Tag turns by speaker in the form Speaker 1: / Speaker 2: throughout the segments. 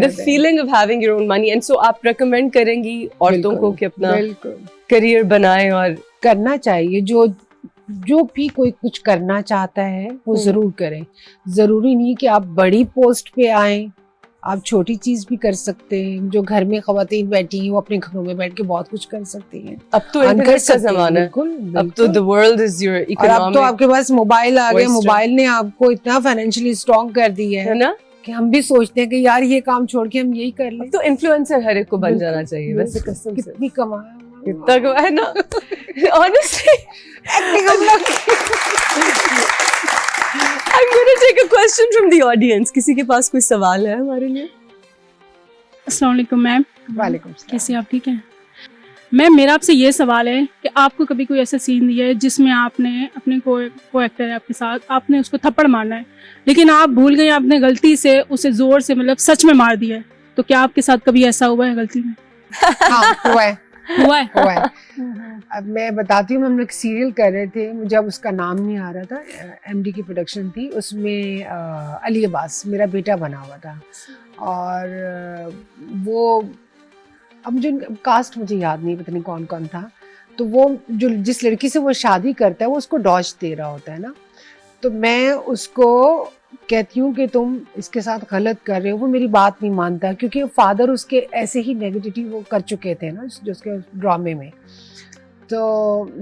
Speaker 1: The feeling of having your own money. And so आप recommend करेंगी औरतों को कि अपना करियर बनाएं? और
Speaker 2: करना चाहिए, जो भी कोई कुछ करना चाहता है वो जरूर करें। जरूरी नहीं कि आप बड़ी पोस्ट पे आए, आप छोटी चीज भी कर सकते हैं। जो घर में खवातीन बैठी हैं वो अपने घरों में बैठ के बहुत कुछ कर सकती हैं।
Speaker 1: अब तो इंटरनेट का जमाना है, अब तो the world is your economic.
Speaker 2: और अब तो आपके पास मोबाइल आ गए, मोबाइल ने आपको इतना फाइनेंशियली स्ट्रॉन्ग कर दिया है ना कि हम भी सोचते हैं कि यार ये काम छोड़ के हम यही कर लें।
Speaker 1: तो इन्फ्लुएंसर हर एक को बन जाना चाहिए वैसे, कसम से।
Speaker 2: कितनी कमाया,
Speaker 1: कितना कमाया ना honestly. I'm going to take a question from the audience. किसी के पास कोई सवाल है हमारे लिए?
Speaker 3: अस्सलाम वालेकुम मैम।
Speaker 2: वालेकुम सलाम।
Speaker 3: कैसे आप? ठीक हैं मैम। मेरा आपसे ये सवाल है कि आपको कभी कोई ऐसा सीन दिया है जिसमें आपने अपने को एक्टर है आपके साथ, आपने उसको थप्पड़ मारना है लेकिन आप भूल गए, आपने गलती से उसे जोर से मतलब सच में मार दिया है, तो क्या आपके साथ कभी ऐसा हुआ है गलती में?
Speaker 2: हाँ, हुआ है।
Speaker 3: हुआ है।
Speaker 2: अब मैं बताती हूँ, हम लोग सीरियल कर रहे थे, मुझे अब उसका नाम नहीं आ रहा था, एमडी की प्रोडक्शन थी, उसमें अली अब्बास मेरा बेटा बना हुआ था। और वो अब मुझे कास्ट मुझे याद नहीं, पता नहीं कौन कौन था। तो वो जो जिस लड़की से वो शादी करता है वो उसको डॉज दे रहा होता है ना, तो मैं उसको कहती हूँ कि तुम इसके साथ गलत कर रहे हो। वो मेरी बात नहीं मानता क्योंकि फादर उसके ऐसे ही नेगेटिविटी वो कर चुके थे ना जो उसके ड्रामे में। तो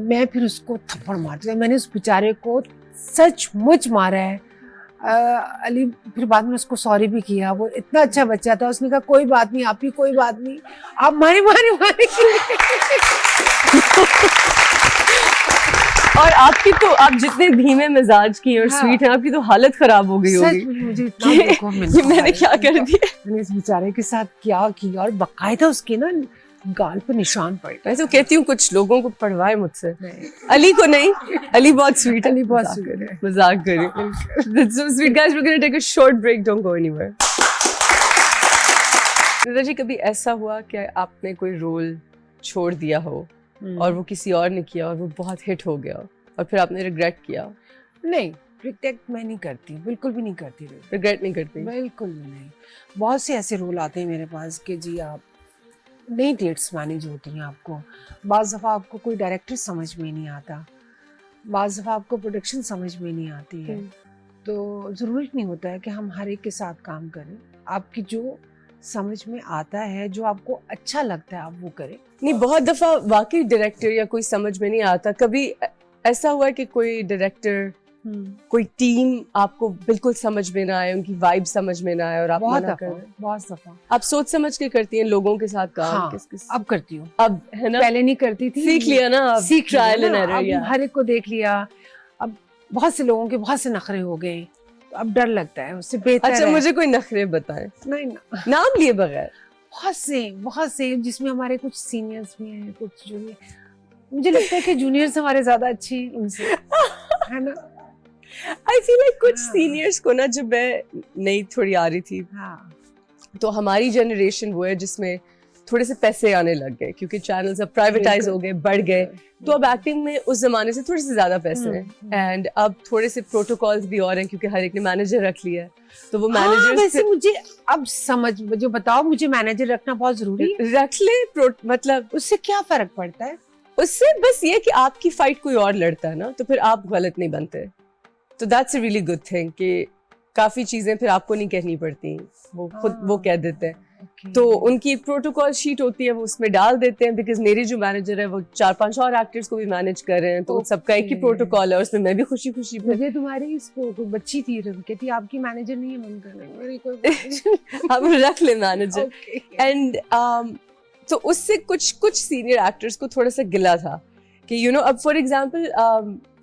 Speaker 2: मैं फिर उसको थप्पड़ मारती हूँ। मैंने उस बेचारे को सचमुच मारा है। अली फिर बाद में उसको सॉरी भी किया। वो इतना अच्छा बच्चा था, उसने कहा कोई बात नहीं आपकी, कोई बात नहीं, आप मारे मारे मारे।
Speaker 1: और आपकी तो, आप जितने धीमे मिजाज की और स्वीट हैं, आपकी तो हालत खराब हो गई होगी।
Speaker 2: मुझे इतना
Speaker 1: मैंने क्या कर दिया,
Speaker 2: मैंने इस बेचारे के साथ क्या किया। और बाकायदा उसके ना गाल पे निशान पड़े।
Speaker 1: मैं तो कहती हूँ कुछ लोगों को पढ़वाए मुझसे, अली को नहीं। अली बहुत स्वीट,
Speaker 2: अली बहुत स्वीट है।
Speaker 1: मजाक कर रही हूँ। That's so sweet guys, we're going to take a short break, don't go anywhere. Nida जी, कभी ऐसा हुआ कि आपने कोई रोल छोड़ दिया हो और वो किसी और ने किया और वो बहुत हिट हो गया और फिर आपने रिग्रेट किया?
Speaker 2: नहीं, रिग्रेट मैं नहीं करती, बिल्कुल भी नहीं करती।
Speaker 1: रिग्रेट नहीं करती?
Speaker 2: बिल्कुल भी नहीं। बहुत से ऐसे रोल आते हैं मेरे पास कि जी आप नई डेट्स मैनेज होती हैं आपको। बाज़ दफ़ा आपको कोई डायरेक्टर समझ में नहीं आता, बाज़ दफ़ा आपको प्रोडक्शन समझ में नहीं आती है। तो ज़रूरी नहीं होता है कि हम हर एक के साथ काम करें। आपकी जो समझ में आता है, जो आपको अच्छा लगता है, आप वो करें।
Speaker 1: नहीं, बहुत दफ़ा वाकई डायरेक्टर या कोई समझ में नहीं आता। कभी ऐसा हुआ है कि कोई डायरेक्टर, कोई टीम आपको बिल्कुल समझ में ना आए, उनकी वाइब समझ में ना आए और आप मना कर दें?
Speaker 2: बहुत दफ़ा।
Speaker 1: आप सोच समझ के करती हैं लोगों के साथ काम?
Speaker 2: हाँ,
Speaker 1: किस
Speaker 2: अब करती हूँ।
Speaker 1: अब है ना,
Speaker 2: पहले नहीं करती थी।
Speaker 1: सीख लिया ना, अब
Speaker 2: सीख
Speaker 1: ट्रायल एंड एरर।
Speaker 2: अब हर एक को देख लिया। अब बहुत से लोगों के बहुत से नखरे हो गए, अब डर लगता है, उससे बेहतर
Speaker 1: अच्छा
Speaker 2: है।
Speaker 1: मुझे कोई नखरे बताएं।
Speaker 2: नहीं ना,
Speaker 1: नाम लिए बगैर।
Speaker 2: बहुत से जिसमें हमारे कुछ सीनियर्स भी हैं, कुछ जूनियर। मुझे लगता है कि जूनियर्स हमारे ज्यादा अच्छे हैं उनसे, है ना।
Speaker 1: आई फील लाइक कुछ सीनियर्स को ना, जब मैं नई थोड़ी आ रही थी, तो हमारी जनरेशन वो है जिसमें थोड़े से पैसे आने लग गए क्योंकि चैनल्स अब प्राइवेटाइज हो गए, बढ़ गए। तो अब एक्टिंग में उस जमाने से थोड़े से ज्यादा पैसे हैं एंड अब थोड़े से प्रोटोकॉल्स भी और हैं क्योंकि हर एक ने मैनेजर रख लिया है। तो वो मैनेजर
Speaker 2: वैसे मुझे अब समझ, मुझे बताओ, मुझे मैनेजर रखना बहुत जरूरी है?
Speaker 1: रख ले, मतलब
Speaker 2: उससे क्या फर्क पड़ता है?
Speaker 1: उससे बस ये कि आपकी फाइट कोई और लड़ता है ना, तो फिर आप गलत नहीं बनते। तो that's a really good thing कि काफी चीजें फिर आपको नहीं कहनी पड़ती, वो खुद वो कह देते हैं। तो उनकी एक प्रोटोकॉल शीट होती है, वो उसमें डाल देते हैं। बिकॉज मेरे जो मैनेजर है वो 4-5 और एक्टर्स को भी मैनेज कर रहे हैं, तो सबका एक ही प्रोटोकॉल है, उसमें मैं भी खुशी खुशी।
Speaker 2: मुझे तुम्हारी इसको कोई बच्ची थी, कहती आपकी मैनेजर नहीं है, मेरी कोई
Speaker 1: अब रख ले मैनेजर। एंड तो उससे कुछ सीनियर एक्टर्स को थोड़ा सा गिला था कि यू नो, अब फॉर एग्जांपल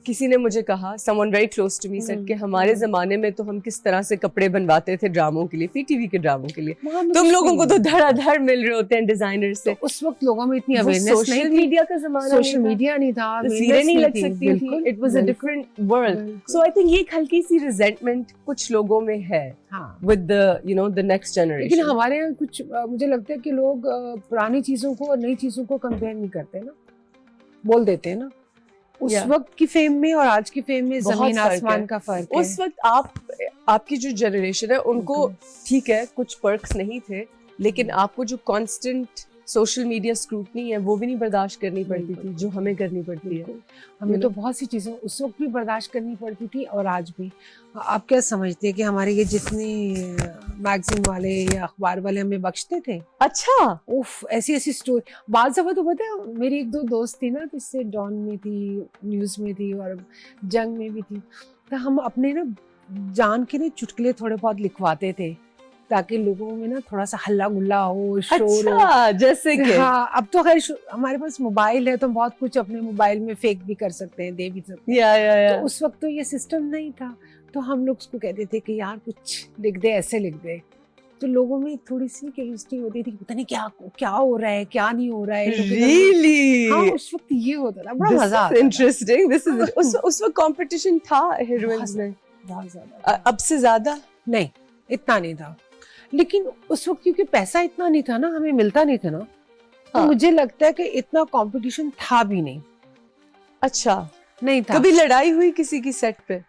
Speaker 1: किसी ने मुझे कहा, someone very close to me said कि हमारे जमाने में तो हम किस तरह से कपड़े बनवाते थे ड्रामों के लिए, पीटीवी के ड्रामों के लिए, तुम लोगों को तो धड़ाधड़ मिल रहे होते हैं डिजाइनर से।
Speaker 2: तो उस वक्त लोगों में इतनी अवेयरनेस नहीं थी,
Speaker 1: सोशल मीडिया का जमाना,
Speaker 2: सोशल मीडिया नहीं था,
Speaker 1: तस्वीरें नहीं लग सकती थी, it was a different world. So I think ये एक हल्की सी रिजेंटमेंट कुछ लोगों में है with the you know the next generation.
Speaker 2: लेकिन हमारे यहाँ कुछ मुझे लगता है कि लोग पुरानी चीजों को और नई चीजों को कंपेयर नहीं करते ना, बोल देते हैं ना उस
Speaker 1: Yeah.
Speaker 2: वक्त की फेम में और आज की फेम में
Speaker 1: बहुत
Speaker 2: जमीन
Speaker 1: फर्क
Speaker 2: आसमान
Speaker 1: है।
Speaker 2: का फर्क है।
Speaker 1: उस वक्त आपकी जो जनरेशन है उनको ठीक है कुछ पर्क्स नहीं थे, लेकिन आपको जो कांस्टेंट सोशल मीडिया स्क्रूटनी है वो भी नहीं बर्दाश्त करनी पड़ती थी जो हमें करनी पड़ती है।
Speaker 2: हमें तो बहुत सी चीज़ें उस वक्त भी बर्दाश्त करनी पड़ती थी और आज भी। आप क्या समझते हैं कि हमारे ये जितने मैगजीन वाले या अखबार वाले हमें बख्शते थे?
Speaker 1: अच्छा,
Speaker 2: उफ, ऐसी ऐसी स्टोरी। बाद दफ़ा तो पता है मेरी एक दो दोस्त थी ना, जिससे डॉन में थी, न्यूज़ में थी और जंग में भी थी, तो हम अपने ना जान के ना चुटकुले थोड़े बहुत लिखवाते थे ताकि लोगों में ना थोड़ा सा हल्ला गुल्ला हो, शोर हो।
Speaker 1: अच्छा, जैसे कि
Speaker 2: हाँ, अब तो खैर हमारे पास मोबाइल है तो बहुत कुछ अपने मोबाइल में फेक भी कर सकते हैं, दे भी सकते हैं।
Speaker 1: या
Speaker 2: तो उस वक्त तो ये सिस्टम नहीं था, तो हम लोग उसको कहते थे कि यार कुछ लिख दे, ऐसे लिख दे। तो लोगों में थोड़ी सी क्यूरियोसिटी होती थी कि पता नहीं क्या क्या हो रहा है, क्या नहीं हो रहा है। लोगों के घर में-
Speaker 1: रियली
Speaker 2: हाँ, उस वक्त ये होता था, बड़ा मजा आता था।
Speaker 1: इंटरेस्टिंग। दिस इज उस वक्त कंपटीशन था हीरोइंस में
Speaker 2: बहुत ज्यादा।
Speaker 1: अब से ज्यादा
Speaker 2: नहीं, इतना नहीं था, लेकिन उस वक्त क्योंकि पैसा इतना नहीं था ना, हमें मिलता नहीं था ना, तो
Speaker 1: हाँ।
Speaker 2: मुझे लगता है कि इतना कंपटीशन था भी नहीं।
Speaker 1: अच्छा,
Speaker 2: नहीं था।
Speaker 1: कभी लड़ाई हुई किसी की सेट पे?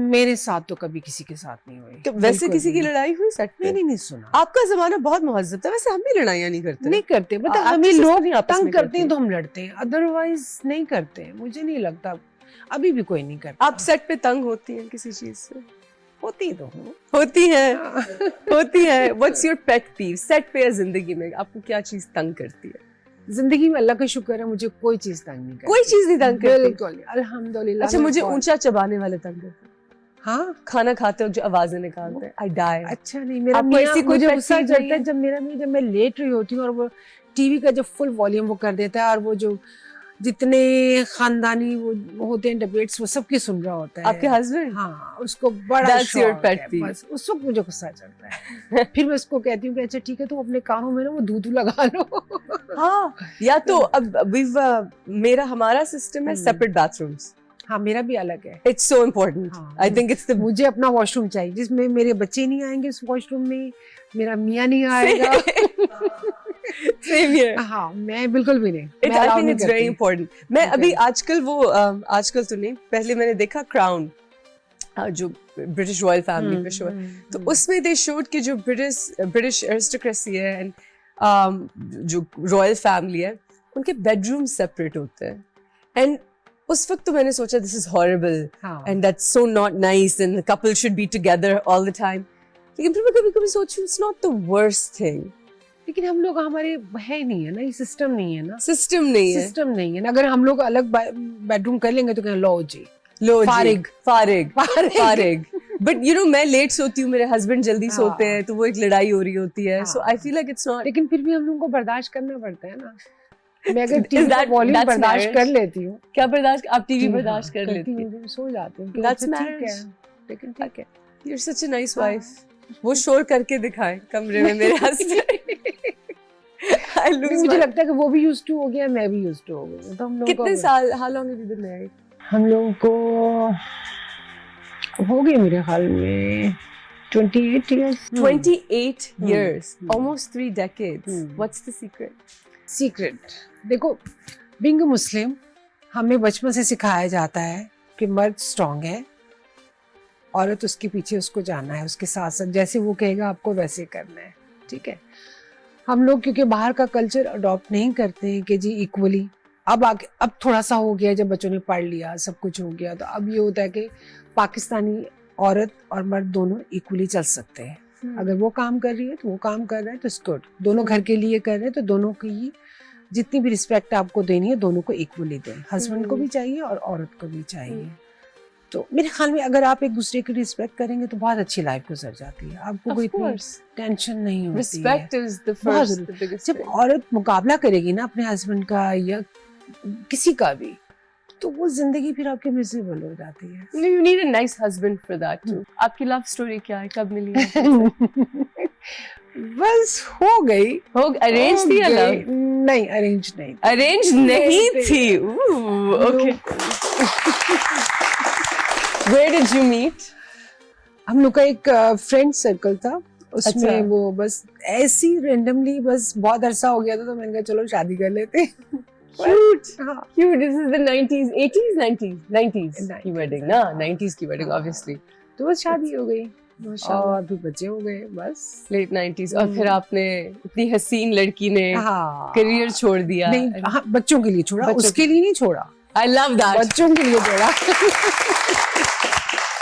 Speaker 2: मेरे साथ तो कभी किसी के साथ नहीं हुई।
Speaker 1: वैसे
Speaker 2: बिल्कुल
Speaker 1: किसी की
Speaker 2: भी
Speaker 1: लड़ाई हुई सेट पे?
Speaker 2: मैंने नहीं सुना।
Speaker 1: आपका जमाना बहुत महज़्ज़ब था, वैसे हम भी लड़ाइयाँ नहीं करते।
Speaker 2: नहीं करते, मतलब हमें
Speaker 1: actresses तो
Speaker 2: लोग
Speaker 1: नहीं आपस
Speaker 2: तंग
Speaker 1: में
Speaker 2: करते हैं
Speaker 1: करती।
Speaker 2: तो हम लड़ते हैं, अदरवाइज नहीं करते हैं। मुझे नहीं लगता अभी भी कोई नहीं करता।
Speaker 1: आप सेट पे तंग होती हैं किसी चीज से?
Speaker 2: होती तो हूँ।
Speaker 1: होती हैं,
Speaker 2: हाँ।
Speaker 1: होती है। व्हाट्स योर पेट पीव सेट पे या जिंदगी में? आपको क्या चीज तंग करती है?
Speaker 2: जिंदगी में अल्लाह का शुक्र है, मुझे कोई चीज तंग नहीं करती।
Speaker 1: कोई चीज नहीं तंग करती?
Speaker 2: बिल्कुल नहीं, अल्हम्दुलिल्लाह।
Speaker 1: अच्छा,
Speaker 2: मैं
Speaker 1: मुझे
Speaker 2: बहुत-
Speaker 1: ऊंचा चबाने वाले तंग करते हैं।
Speaker 2: हाँ,
Speaker 1: खाना खाते वक्त जो आवाजें निकालते हैं, आई डाई।
Speaker 2: अच्छा नहीं, मेरा
Speaker 1: आपको
Speaker 2: मियां
Speaker 1: ऐसी कोई
Speaker 2: मुझे
Speaker 1: pet
Speaker 2: गुस्सा
Speaker 1: peeve
Speaker 2: चढ़ता
Speaker 1: नहीं
Speaker 2: है
Speaker 1: है?
Speaker 2: जब मैं लेट रही होती हूँ और वो टीवी का जो फुल वॉल्यूम वो कर देता है और वो जो जितने खानदानी वो होते हैं डिबेट्स, वो सबके सुन रहा होता है।
Speaker 1: आपके हस्बैंड?
Speaker 2: हाँ, उसको बड़ा
Speaker 1: That's your
Speaker 2: शौक
Speaker 1: pet
Speaker 2: है।
Speaker 1: peeve.
Speaker 2: बस उस वक्त मुझे गुस्सा चढ़ता है। फिर मैं उसको कहती हूँ कि अच्छा ठीक है, तो अपने कानों में ना वो दूध लगा लो।
Speaker 1: हाँ, या तो अब हमारा सिस्टम है सेपरेट बाथरूम्स।
Speaker 2: हाँ, मेरा भी अलग है।
Speaker 1: It's so important.
Speaker 2: हाँ,
Speaker 1: आई थिंक इट्स द
Speaker 2: मुझे अपना वॉशरूम चाहिए जिसमें मेरे बच्चे नहीं आएंगे, उस वॉशरूम में मेरा मियाँ नहीं आएगा।
Speaker 1: Same here.
Speaker 2: हाँ, मैं बिल्कुल भी नहीं।
Speaker 1: It,
Speaker 2: मैं
Speaker 1: I
Speaker 2: allow
Speaker 1: think
Speaker 2: नहीं
Speaker 1: it's very
Speaker 2: करती।
Speaker 1: important. मैं
Speaker 2: Okay.
Speaker 1: अभी आजकल तो नहीं, पहले मैंने देखा क्राउन, जो ब्रिटिश रॉयल फैमिली पे शो है, तो उसमें दे शोड कि जो ब्रिटिश एरिस्टोक्रेसी है एंड जो रॉयल फैमिली है, उनके बेडरूम सेपरेट होते हैं। एंड उस वक्त तो मैंने सोचा दिस इज हॉरिबल
Speaker 2: हाँ।
Speaker 1: And that's so not nice and couple should be together all the time. लेकिन फिर मैं कभी-कभी सोचूं it's not the worst thing.
Speaker 2: लेकिन हम लोग हमारे है नहीं है ना, ये सिस्टम नहीं है ना।
Speaker 1: सिस्टम नहीं है।
Speaker 2: सिस्टम नहीं है ना। अगर हम लोग अलग बेडरूम कर लेंगे तो कहें लो जी,
Speaker 1: लो
Speaker 2: फारिग।
Speaker 1: फारिग। बट यू नो, मैं लेट सोती हूँ, मेरे हस्बैंड जल्दी
Speaker 2: हाँ।
Speaker 1: सोते हैं, तो वो एक लड़ाई हो रही होती है। सो
Speaker 2: हाँ।
Speaker 1: I feel like it's not.
Speaker 2: लेकिन फिर भी हम लोगों को बर्दाश्त करना पड़ता है ना। मैं अगर
Speaker 1: Is
Speaker 2: टीवी का
Speaker 1: that-
Speaker 2: वॉल्यूम
Speaker 1: that's
Speaker 2: बर्दाश्त
Speaker 1: marriage?
Speaker 2: कर लेती हूँ,
Speaker 1: क्या बर्दाश्त? आप टीवी
Speaker 2: हाँ,
Speaker 1: बर्दाश्त कर
Speaker 2: करती
Speaker 1: लेती हैं?
Speaker 2: हूँ, सो जाती हूँ।
Speaker 1: That's
Speaker 2: अच्छा, ठीक
Speaker 1: marriage.
Speaker 2: है, लेकिन ठीक है।
Speaker 1: You're such a nice
Speaker 2: हाँ।
Speaker 1: wife. वो शोर करके दिखाए कमरे में मेरे हस्बैंड। I lose
Speaker 2: मुझे
Speaker 1: my-
Speaker 2: लगता है कि वो भी यूज्ड टू हो गया, मैं भी यूज्ड टू हो गई। तो हम लोग
Speaker 1: कितने साल? How long have you been married?
Speaker 2: हम लोगों को हो गए मेरे ख्याल में 28 years।
Speaker 1: 28 years,
Speaker 2: Hmm.
Speaker 1: almost 3 decades.
Speaker 2: Hmm.
Speaker 1: What's the secret?
Speaker 2: Secret, देखो, बीइंग मुस्लिम हमें बचपन से सिखाया जाता है कि मर्द स्ट्रांग है, औरत उसके पीछे उसको जाना है, उसके साथ साथ जैसे वो कहेगा आपको वैसे करना है। ठीक है, हम लोग क्योंकि बाहर का कल्चर अडॉप्ट नहीं करते हैं कि जी इक्वली। अब थोड़ा सा हो गया, जब बच्चों ने पढ़ लिया, सब कुछ हो गया, तो अब ये होता है कि पाकिस्तानी औरत और मर्द दोनों इक्वली चल सकते हैं। अगर वो काम कर रही है तो वो काम कर रहा है तो इट्स गुड। दोनों घर के लिए कर रहे हैं तो दोनों की जितनी भी रिस्पेक्ट आपको देनी है दोनों को इक्वली दें। हस्बैंड को भी चाहिए और औरत को भी चाहिए। तो मेरे ख्याल में अगर आप एक दूसरे की रिस्पेक्ट करेंगे तो बहुत अच्छी लाइफ गुजर जाती है। आपको कोई
Speaker 1: Of course.
Speaker 2: टेंशन नहीं होती है।
Speaker 1: Respect is the
Speaker 2: बहुत
Speaker 1: first,
Speaker 2: जरूरी।
Speaker 1: the biggest
Speaker 2: जब
Speaker 1: thing.
Speaker 2: औरत मुकाबला करेगी ना अपने हस्बैंड का या किसी का भी, तो वो जिंदगी फिर आपकी मिसेबल हो जाती है।
Speaker 1: You need a nice husband for that too. आपकी लव स्टोरी क्या है? कब मिली है?
Speaker 2: बस हो गई।
Speaker 1: हो अरेंज थी या
Speaker 2: हो
Speaker 1: लव?
Speaker 2: गई। नहीं, अरेंज नहीं।
Speaker 1: अरेंज नहीं थी। Okay. Where did you meet?
Speaker 2: हम लोग का एक फ्रेंड सर्कल था, उसमें
Speaker 1: अच्छा।
Speaker 2: वो बस ऐसी रेंडमली बस बहुत अरसा हो गया था तो मैंने कहा चलो शादी कर लेते हैं।
Speaker 1: क्यूट
Speaker 2: हाँ।
Speaker 1: Cute. This is the 90s 80s 90s की
Speaker 2: 90s,
Speaker 1: वेडिंग ना, 90s की वेडिंग ऑब्वियसली.
Speaker 2: तो बस शादी हो गई माशाल्लाह,
Speaker 1: और
Speaker 2: अभी बच्चे हो गए बस.
Speaker 1: Late 90s. और फिर आपने इतनी हसीन लड़की ने
Speaker 2: हाँ,
Speaker 1: करियर छोड़ दिया.
Speaker 2: नहीं हाँ, बच्चों के लिए छोड़ा,
Speaker 1: बच्चों
Speaker 2: उसके
Speaker 1: के
Speaker 2: लिए नहीं छोड़ा,
Speaker 1: I love that.
Speaker 2: बच्चों के लिए छोड़ा.